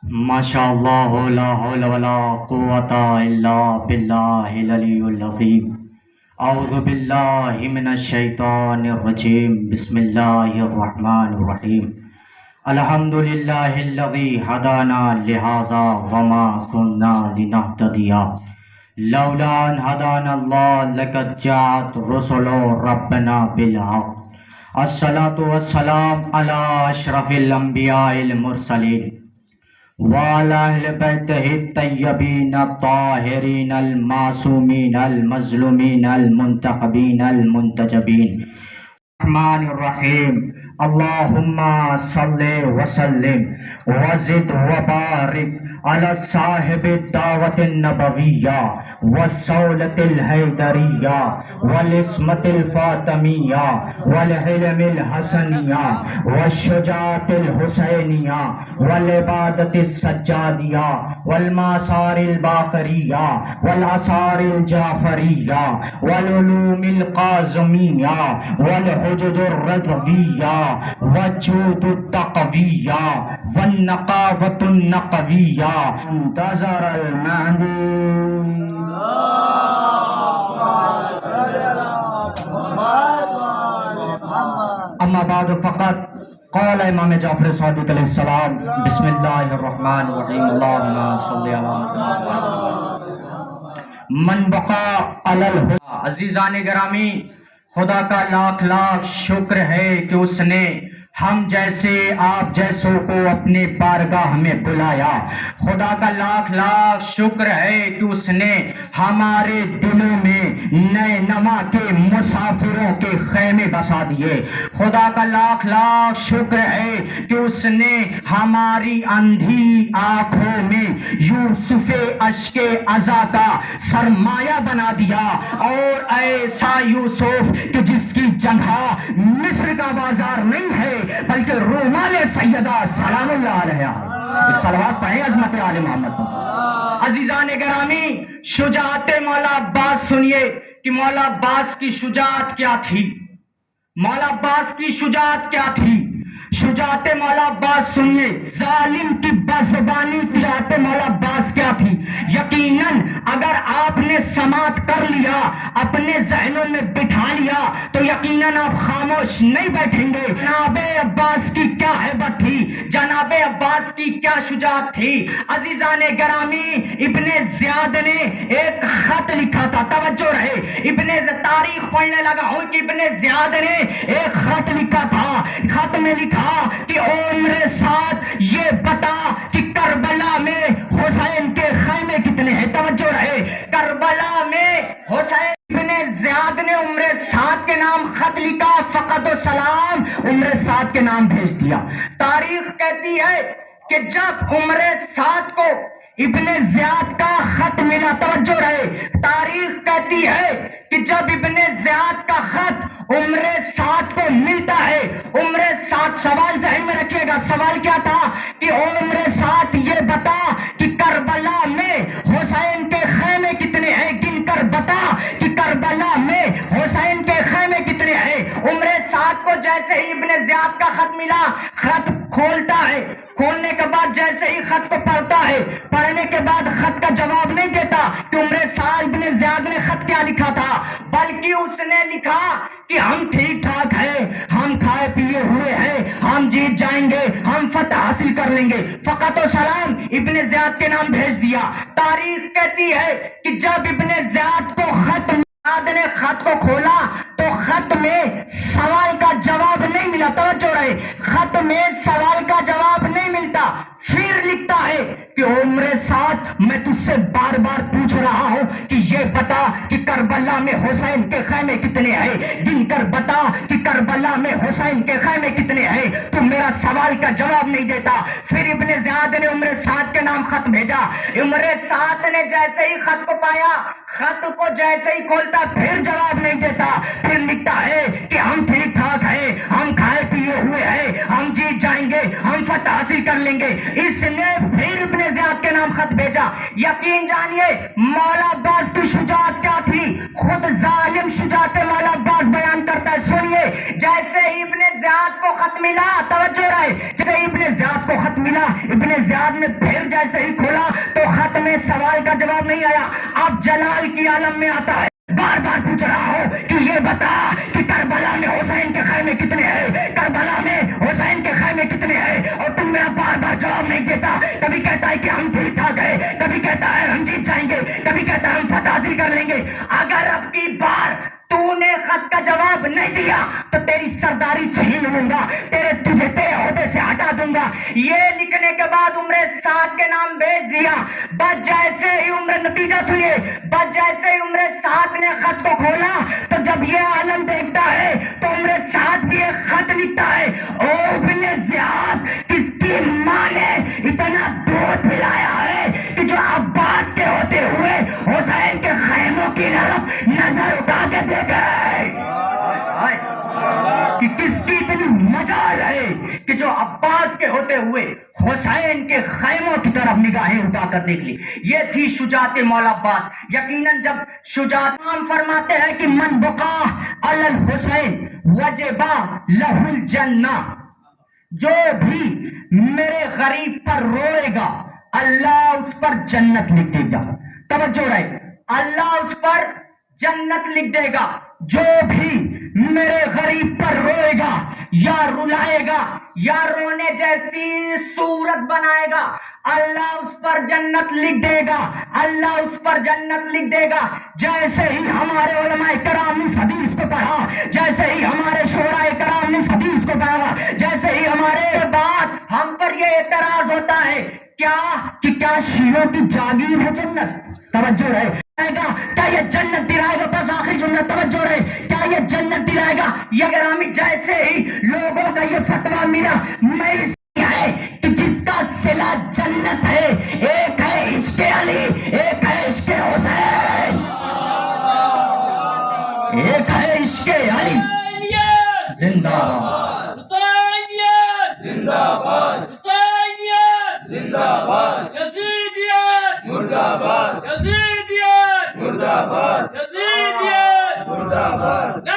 ماشاء اللہ لا حول ولا قوة الا باللہ العلی العظیم اعوذ باللہ من الشیطان الرجیم بسم اللہ الرحمن الرحیم الحمد للہ الذی ہدانا لہذا وما كنا لنہتدی لولا ان ہدانا اللہ لقد جاءت رسل ربنا بالحق الصلاة والسلام علی اشرف الانبیاء المرسلین وعلى أهل بيته الطيبين الطاهرين المعصومين المظلومين المنتخبين المنتجبين الرحمن الرحيم اللهم صل وسلم وزد وبارك على صاحب الدعوة النبوية والصولة الحيدرية والاسمة الفاطمية والعلم الحسنية والشجاعة الحسينية والعبادة السجادية والمآثار الباقرية والآثار الجعفرية والعلوم القازمية والحجج الرضوية والجود التقوية والنقاوة النقوية انتظر المهدي اما بعد فقط قال امام جعفر صادق علیہ السلام بسم اللہ الرحمن الرحیم اللہم صلی علی محمد من بقا علی الہدی. عزیزان گرامی، خدا کا لاکھ لاکھ شکر ہے کہ اس نے ہم جیسے آپ جیسوں کو اپنے بارگاہ میں بلایا. خدا کا لاکھ لاکھ شکر ہے کہ اس نے ہمارے دلوں میں نئے نما کے مسافروں کے خیمے بسا دیے. خدا کا لاکھ لاکھ شکر ہے کہ اس نے ہماری اندھی آنکھوں میں یوسف اشک عزا کا سرمایہ بنا دیا، اور ایسا یوسف کہ جس کی جگہ مصر کا بازار نہیں ہے بلکہ رومال سیدہ سلام اللہ علیہ. صلوات پڑھیں عظمت آل محمد. عزیزان گرامی، شجاعت مولا عباس سنیے کہ مولا عباس کی شجاعت کیا تھی. مولا عباس کی شجاعت کیا تھی؟ شجاعت مولا عباس سنیے. ظالم کی بازبانی شجاعت مولا عباس کیا تھی؟ یقیناً اگر آپ نے سماعت کر لیا، اپنے ذہنوں میں بٹھا لیا، تو یقیناً آپ خاموش نہیں بیٹھیں گے. جناب عباس کی کیا ہیبت تھی، جناب عباس کی کیا شجاعت تھی. عزیزان گرامی، ابن زیاد نے ایک خط لکھا تھا. توجہ رہے، تاریخ پڑھنے لگا ہوں کہ ابن زیاد نے ایک خط لکھا تھا. خط میں لکھا کہ عمر ساتھ یہ بتا کہ کربلا میں حسین کے خیمے کتنے ہیں. توجہ رہے، کربلا میں حسین ابن زیاد نے عمر سعد کے نام خط لکھا، فقط و سلام عمر سعد کے نام بھیج دیا. تاریخ کہتی ہے کہ جب عمر سعد کو ابن زیاد کا خط ملا، توجہ رہے، تاریخ کہتی ہے کہ جب ابن زیاد کا خط عمر سعد کو ملتا ہے، عمر سعد، سوال ذہن میں رکھیے گا، سوال کیا تھا کہ عمر سعد یہ بتا کہ کربلا میں حسین کے خیمے کتنے ہیں، گن کر بتا کہ کربلا میں حسین کے خیمے کتنے ہیں. عمر سعد کو جیسے ہی ابن زیاد کا خط ملا، خط کھولتا ہے، کھولنے کے بعد جیسے ہی خط کو پڑھتا ہے، پڑھنے کے بعد خط کا جواب نہیں دیتا کہ عمر سعد ابن زیاد نے خط کیا لکھا تھا، بلکہ اس نے لکھا کہ ہم ٹھیک ٹھاک ہیں، ہم کھائے پیے ہوئے ہیں، ہم جیت جائیں گے، ہم فتح حاصل کر لیں گے، فقط و سلام ابن زیاد کے نام بھیج دیا. تاریخ کہتی ہے کہ جب ابن زیاد کو خط نے خط کو کھولا تو خط میں سوال کا جواب نہیں ملا. توجہ رہے، خط میں سوال کا جواب نہیں ملتا. پھر لکھتا ہے کہ عمر سعد، میں تجھ سے بار بار پوچھ رہا ہوں کہ یہ بتا کہ کربلا میں حسین کے خیمے کتنے ہیں، گن کر بتا کہ کربلا میں حسین کے خیمے کتنے ہیں، تو میرا سوال کا جواب نہیں دیتا. پھر ابن زیاد نے عمر سعد کے نام خط بھیجا. عمر سعد نے جیسے ہی خط کو پایا، خط کو جیسے ہی کھولتا پھر جواب نہیں دیتا. پھر لکھتا ہے کہ ہم ٹھیک ٹھاک ہیں، ہم کھائے پیے ہوئے ہیں، ہم جیت جائیں گے، ہم فتح حاصل کر لیں گے. اس نے پھر ابن زیاد کے نام خط بھیجا. یقین جانیے مولا عباس کی شجاعت کیا تھی، خود ظالم شجاعت مولا عباس بیان کرتا ہے. سنیے، جیسے ابن زیاد کو خط ملا، توجہ رہے، جیسے ابن زیاد کو خط ملا، ابن زیاد صاحب نے پھر جیسے ہی کھولا تو خط میں سوال کا جواب نہیں آیا، اب جلال کی عالم میں آتا ہے، بار بار پوچھ رہا ہو کہ یہ بتا کہ کربلا میں حسین کے خیمے کتنے ہیں، کربلا میں حسین کے خیمے کتنے ہیں، اور تم میرا بار بار جواب نہیں دیتا۔ کبھی کہتا ہے کہ ہم ٹھیک ٹھاک ہے، کبھی کہتا ہے ہم جیت جائیں گے، کبھی کہتا ہے ہم فتح حاصل کر لیں گے۔ اگر اب کی بار تو نے خط کا جواب نہیں دیا تو تیری سرداری چھین لوں گا، تجھے تیرے عہدے سے ہٹا دوں گا۔ یہ لکھنے کے بعد عمر سعد کے نام بھیج دیا۔ بس جیسے ہی عمر، نتیجہ سنیے، بس جیسے ہی عمر سعد نے خط کو کھولا تو جب یہ عالم دیکھتا ہے تو عمر سعد بھی ایک خط لکھتا ہے، او ابن زیاد، کس کی ماں نے اتنا دودھ پلایا ہے کہ جو عباس کے ہوتے ہوئے حسین کے خیموں کی طرف نظر اٹھا کے دیکھے، کہ کس کی اتنی مجال ہے کہ جو عباس کے ہوتے ہوئے حسین کے خیموں کی طرف نگاہیں اٹھا کر دیکھ لی۔ یہ تھی شجاعت مولا عباس۔ یقیناً جب شجاعت فرماتے ہیں کہ من بقا علی الحسین وجبا لہ الجنہ، جو بھی میرے غریب پر روئے گا اللہ اس پر جنت لکھ دے گا۔ توجہ رہے، اللہ اس پر جنت لکھ دے گا۔ جو بھی میرے غریب پر روئے گا یا رلائے گا یا رونے جیسی صورت بنائے گا، اللہ اس پر جنت لکھ دے گا، اللہ اس پر جنت لکھ دے گا۔ جیسے ہی ہمارے علماء کرام نے اس حدیث کو پڑھا، جیسے ہی ہمارے شعراء کرام نے اس حدیث کو پڑھا، جیسے ہی ہمارے بعد ہم پر یہ اعتراض ہوتا ہے کیا شیعوں کی جاگیر ہے جنت؟ توجہ رہے، کیا یہ جنت دلائے گا؟ بس آخری جملہ، توجہ رہے، کیا یہ جنت دلائے گا؟ یہ گرامی جیسے ہی لوگوں کا یہ فتویٰ ملا، میں ہے کہ جس کا صلہ جنت ہے، ایک ہے عشق علی، ایک ہے عشق حسین، ایک ہے عشق علی۔ زندہ باد حسینیت، زندہ باد حسینیت، زندہ باد یزیدیت، مردہ آباد یزیدیت، مردہ آباد یزیدیت، مردہ آباد۔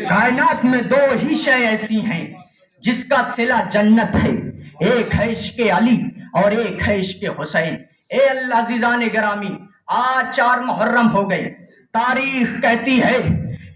کائنات میں دو ہی شے ایسی ہیں جس کا صلہ جنت ہے، ایک ہے عشق علی اور ایک ہے عشق حسین۔ اے اللہ عزیزان گرامی، آج 4 محرم ہو گئے۔ تاریخ کہتی ہے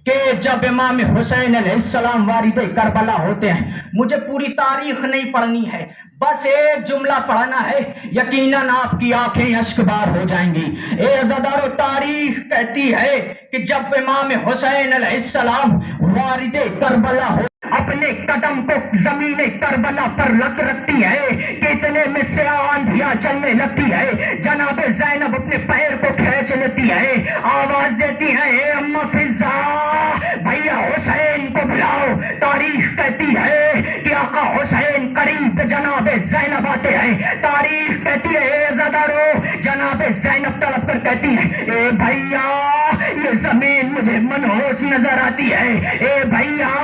کہ جب امام حسین علیہ السلام وارد کربلا ہوتے ہیں، مجھے پوری تاریخ نہیں پڑھنی ہے، بس ایک جملہ پڑھنا ہے، یقیناً آپ کی آنکھیں اشک بار ہو جائیں گی۔ اے عزادارو، تاریخ کہتی ہے کہ جب امام حسین علیہ السلام وارد کربلا ہو، اپنے قدم کو زمین کربلا پر رکھتی ہے کہ اتنے میں سے آندھیاں چلنے لگتی ہے۔ جناب زینب اپنے پیر کو کھینچ لیتی ہے، آواز دیتی ہے، اے اماں فضا، بھیا حسین کو بلاؤ۔ تاریخ کہتی ہے کہ آقا حسین قریب جناب زینب آتے ہیں۔ تاریخ کہتی ہے، اے عزادارو، جناب زینب تڑپ کر کہتی ہے، اے بھیا یہ زمین مجھے منحوس نظر آتی ہے، اے بھیا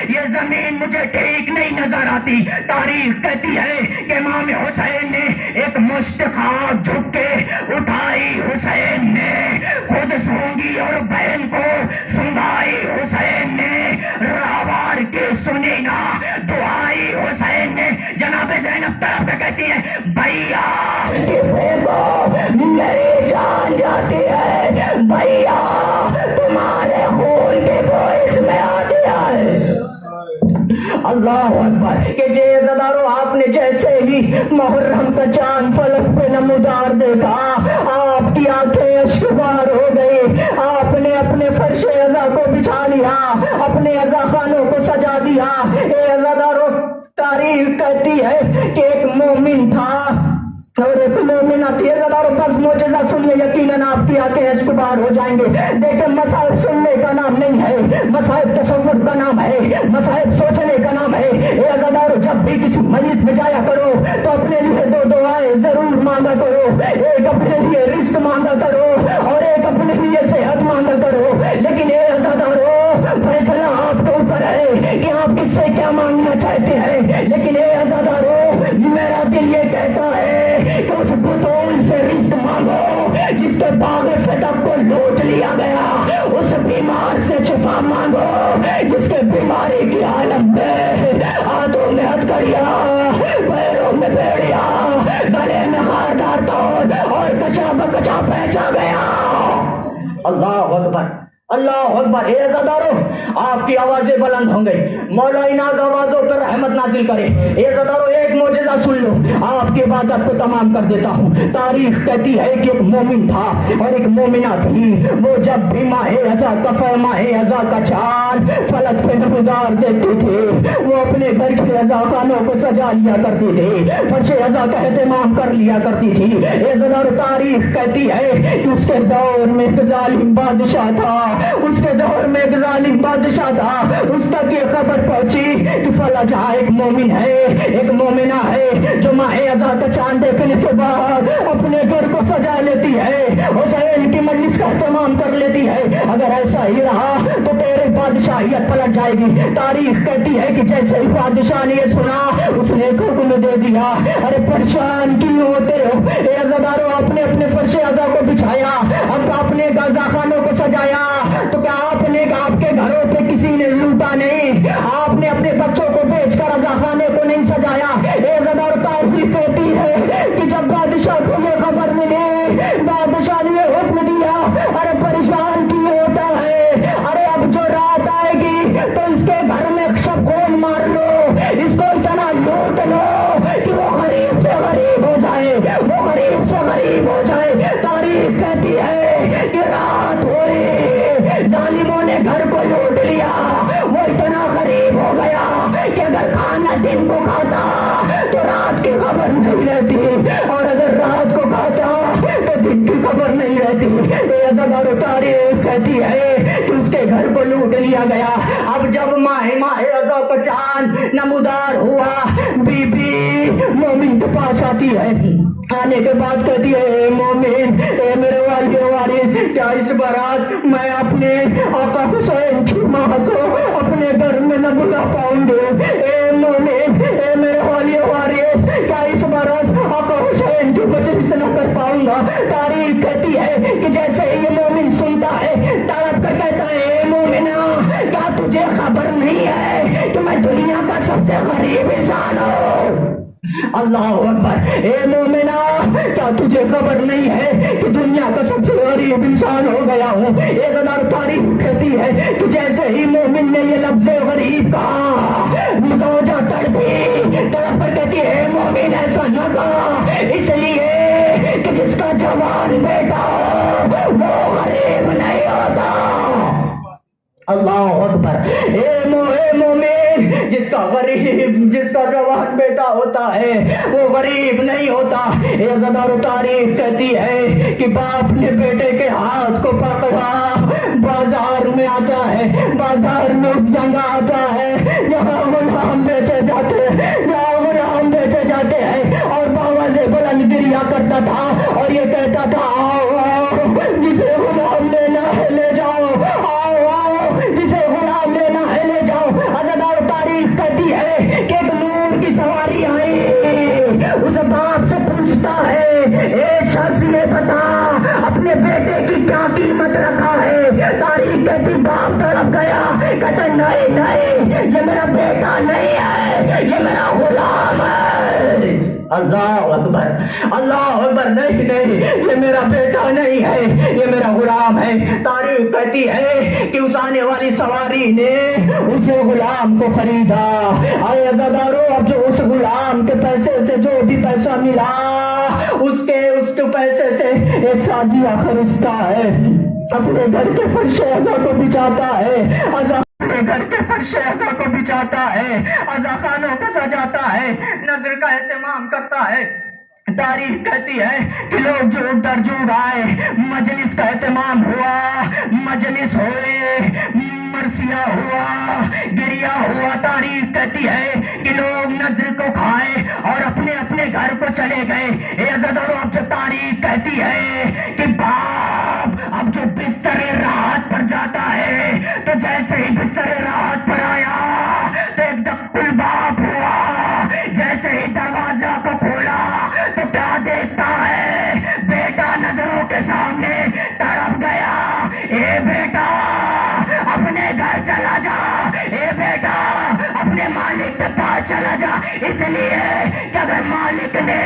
یہ زمین مجھے ٹھیک نہیں نظر آتی۔ تاریخ کہتی ہے کہ امام حسین نے ایک مشت خاک جھک کے اٹھائی، حسین نے خود سونگی اور بہن کو سنگائی، حسین نے راوار کے سنی نا دعائی، حسین نے جناب زینب طرف پہ کہتی ہے، بھیا میری جان جاتی ہے، بھیا تمہارے خون کے باعث میں آتی ہے۔ اللہ اکبر۔ کہ عزادارو، آپ نے جیسے ہی محرم کا چاند فلک پہ نمودار دیکھا، آپ کی آنکھیں اشکبار ہو گئی، آپ نے اپنے فرش عزا کو بچھا لیا، اپنے عزا خانوں کو سجا دیا۔ اے عزادارو، تاریخ کہتی ہے کہ ایک مومن تھا اور ایک مومن آتی ہے۔ عزادارو، بس معجزہ سنیے، یقیناً آپ کی آنکھیں اشکبار ہو جائیں گے۔ دیکھیں، مسائل سننے کا نام نہیں ہے، مسائل تصور کا نام ہے، مسائل سوچنے کا نام ہے۔ اے عزادارو، جب بھی کسی مجلس میں جایا کرو تو اپنے لیے 2 دعائیں ضرور مانگا کرو، ایک اپنے لیے رزق مانگا کرو اور ایک اپنے لیے صحت مانگا کرو۔ لیکن اے عزادارو، فیصلہ آپ کے اوپر ہے کہ آپ کس سے کیا مانگنا چاہتے ہیں۔ لیکن اے عزادارو، میرا دل یہ کہتا ہے کہ اس بطول سے رزق مانگو جس کے باغ فتح کو لوٹ لیا گیا، اس بیمار سے شفا مانگو جس کے بیماری کی عالم میں ہاتھوں میں ہتھکڑیاں اکبر. اے عزادارو آپ کی آوازیں بلند ہوں گے, مولا اناز آوازوں پر رحمت نازل کرے. اے عزادارو ایک معجزہ سن لو, آپ کی عبادت کو تمام کر دیتا ہوں. تاریخ کہتی ہے کہ ایک مومن تھا اور ایک مومنہ تھی. وہ جب بھی ماہ ازا ماہ ازا کا چاند فلک پہ نمودار دیکھتے تھے, وہ اپنے گھر کے ازا خانوں کو سجا لیا کرتے تھے, فرش ازا کا اہتمام کر لیا کرتی تھی. اے عزادارو تاریخ کہتی ہے کہ اس کے دور میں ایک ظالم بادشاہ تھا, اس کے دور میں ایک ظالم بادشاہ تھا. اس تک یہ خبر پہنچی کہ فلاں جہاں ایک مومن ہے, ایک مومنہ ہے جو ماہ ازا کا چاند دیکھنے کے بعد اپنے گھر کو سجا لیتی ہے, حسین کی مجلس کا اہتمام کر لیتی ہے. اگر ایسا ہی رہا تو تیرے بادشاہیت پلٹ جائے گی. تاریخ کہتی ہے کہ جیسے ہی بادشاہ نے یہ سنا اس نے ایک حکم دے دیا, ارے پریشان کیوں ہوتے ہو اے عزادارو, آپ نے اپنے فرش ازا کو بچھایا, اب اپنے غزہ خانوں کو سجایا, تو کیا آپ کے گھروں پہ کسی نے لوٹا نہیں؟ آپ نے اپنے بچوں کو بیچ کر رضا خانے کو نہیں سجایا. اے عزادارو تاریخ کہتی ہے کہ جب بادشاہ کو یہ خبر ملی, بادشاہ نے یہ حکم دیا, ارے پریشان کیوں ہوتا ہے, ارے اب جو رات آئے گی تو اس کے گھر میں سب گول مار لو, اس کو اتنا لوٹ لو کہ وہ غریب سے غریب ہو جائے, وہ غریب سے غریب ہو جائے. تاریخ کہتی ہے کہ رات ہوئی, ظالموں نے گھر کو لوٹ لیا, وہ اتنا غریب ہو گیا کہ اگر کھانا دن کو کھاتا تو رات کی خبر نہیں رہتی, اور اگر رات کو کھاتا تو دن کی خبر نہیں رہتی. اے عزادارو تاریخ کہتی ہے کہ اس کے گھر کو لوٹ لیا گیا. اب جب ماہ ازا کا چاند نمودار ہوا, بی بی مومن کے پاس آتی ہے, آنے کے بعد کہتی ہے اے مومن, اے میرے والد وارث, کیا اس برس میں اپنے آقا حسین کی ماں کو اپنے گھر میں نہ بلا پاؤں گے؟ اے مومن, اے میرے والد وارث, کیا اس برس آقا حسین کی مجلس نہ کر پاؤں گا؟ تاریخ کہتی ہے کہ جیسے یہ مومن سنتا ہے تڑپ کر کہتا ہے اے مومنہ, کیا تجھے خبر نہیں ہے کہ میں دنیا کا سب سے غریب انسان ہوں؟ اللہ اکبر. اے مومنہ, کیا تجھے خبر نہیں ہے کہ دنیا کا سب سے غریب انسان ہو گیا ہوں؟ اے عزادارو تاریخ کہتی ہے کہ جیسے ہی مومن نے یہ لفظ غریب کہا, زوجہ تڑپ کر کہتی ہے اے مومن ایسا نہ کہا, اس لیے کہ جس کا جوان بیٹا وہ غریب نہیں ہوتا. اللہ اکبر. اے مومن, جس کا جوان بیٹا ہوتا ہے وہ غریب نہیں ہوتا. اے عزادارو تاریخ کہتی ہے کہ باپ نے بیٹے کے ہاتھ کو پکڑا, بازار میں آتا ہے, بازار میں اس جگہ آتا ہے جہاں غلام بیچے جاتے ہیں, اور باواز بلند گریا کرتا تھا اور یہ کہتا تھا آؤ آؤ جسے غلام لینا ہے لے جاؤ, آؤ آؤ جسے غلام لینا ہے لے جاؤ. عزادارو تاریخ کہتی ہے کہ ایک نور کی سواری آئی, اس باپ سے پوچھتا ہے اے شخص یہ بتا اپنے بیٹے کی کیا قیمت رکھا ہے؟ تاریخ کہتی باپ تڑپ گیا, کہتا نہیں یہ میرا بیٹا نہیں ہے, یہ میرا غلام ہے. اللہ اکبر, اللہ اکبر. نہیں, یہ میرا بیٹا نہیں ہے, یہ میرا غلام ہے. تاریخ کہتی ہے کہ اس آنے والی سواری نے اسے غلام کو خریدا. اے عزادارو, اب جو اس غلام کے پیسے سے جو بھی پیسہ ملا اس کے پیسے سے ایک سازیہ خریدتا ہے, اپنے گھر کے فرش ازا کو بچھاتا ہے, گھر کے فرش ازا کو بچھاتا ہے, ازا خانوں کو سجاتا ہے, نظر کا اہتمام کرتا ہے. تاریخ کہتی ہے کہ لوگ جو درجوگ آئے, مجلس کا اہتمام ہوا, مجلس ہوئے, مرثیہ ہوا, گریا ہوا. تاریخ کہتی ہے کہ لوگ نظر کو کھائے اور اپنے اپنے گھر کو چلے گئے. اے عزادارو, اب جو تاریخ کہتی ہے کہ باپ اب جو بستر راحت پر جاتا ہے تو جیسے ہی بستر راحت پر آیا تو ایک دکل باپ ہوا, جیسے ہی دروازہ کو کھولا تو کیا دیکھتا ہے, بیٹا نظروں کے سامنے تڑپ گیا. اے بیٹا اپنے گھر چلا جا, اے بیٹا اپنے مالک کے پاس چلا جا, اس لیے کہ اگر مالک نے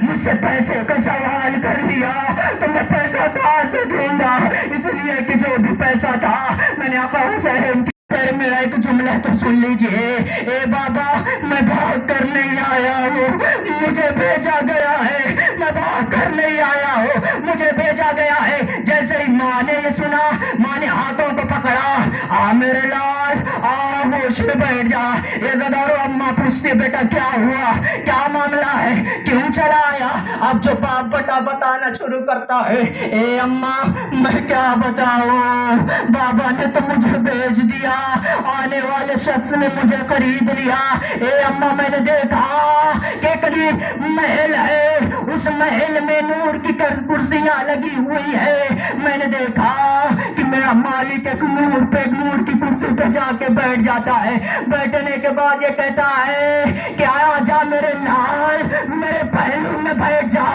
مجھ سے پیسے کا سوال کر لیا تو میں پیسے پیسہ کہاں سے دوں گا، اس لیے کہ جو بھی پیسہ تھا میں نے آقا حسین پھر میرا ایک جملہ تو سن لیجئے، اے بابا میں بھاگ کر نہیں آیا ہوں، مجھے بھیجا گیا ہے، میں بھاگ کر نہیں آیا ہوں، مجھے بھیجا گیا ہے۔ جیسے ہی ماں نے یہ سنا، ماں نے ہاتھوں کو پکڑا، میرے لال ہوش میں بیٹھ جا۔ یہ زدارو اماں پوچھتی بیٹا کیا ہوا، کیا معاملہ ہے، کیوں چلا آیا؟ اب جو باپ بیٹا بتانا شروع کرتا ہے، اے اماں میں کیا بتاؤں، بابا نے تو مجھے بھیج دیا، آنے والے شخص نے مجھے خرید لیا۔ اے اماں میں نے دیکھا کہ ایک محل ہے، اس محل میں نور کی کرسیاں لگی ہوئی ہے، میں نے دیکھا کہ میرا مالک ایک نور کی کرسی پہ جا کے بیٹھ جاتا ہے، بیٹھنے کے بعد یہ کہتا ہے کہ آ جا میرے لال میرے پہلو میں بیٹھ جا،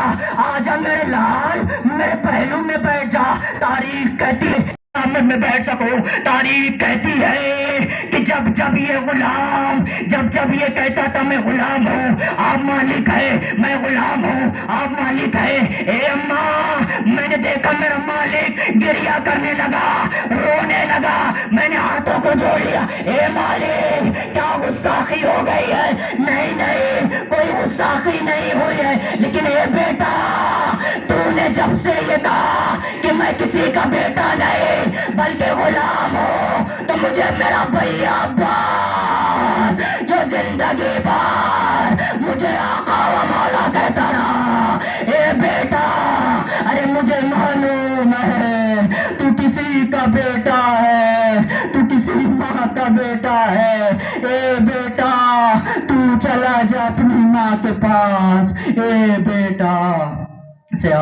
آ جا میرے لال میرے پہلو میں بیٹھ جا۔ تاریخ کہتی ہے میں بیٹھ سکوں، تاریخ کہتی ہے کہ جب یہ غلام جب یہ کہتا تھا میں غلام ہوں، آپ مالک ہے، میں غلام ہوں، آپ مالک ہے۔ اے اماں میں نے دیکھا میرا مالک گریہ کرنے لگا، رونے لگا، میں نے ہاتھوں کو جوڑ لیا، اے مالک کیا گستاخی ہو گئی ہے؟ نہیں کوئی گستاخی نہیں ہوئی ہے، لیکن اے بیٹا تو نے جب سے یہ کہا کہ میں کسی کا بیٹا نہیں بلکہ غلام ہوں، تو مجھے میرا بھیا عباس جو زندگی بھر مجھے آقا و مولا کہتا رہا، اے بیٹا ارے مجھے معلوم ہے تو کسی کا بیٹا ہے، تو کسی ماں کا بیٹا ہے، اے بیٹا تو چلا جا اپنی ماں کے پاس، اے بیٹا سے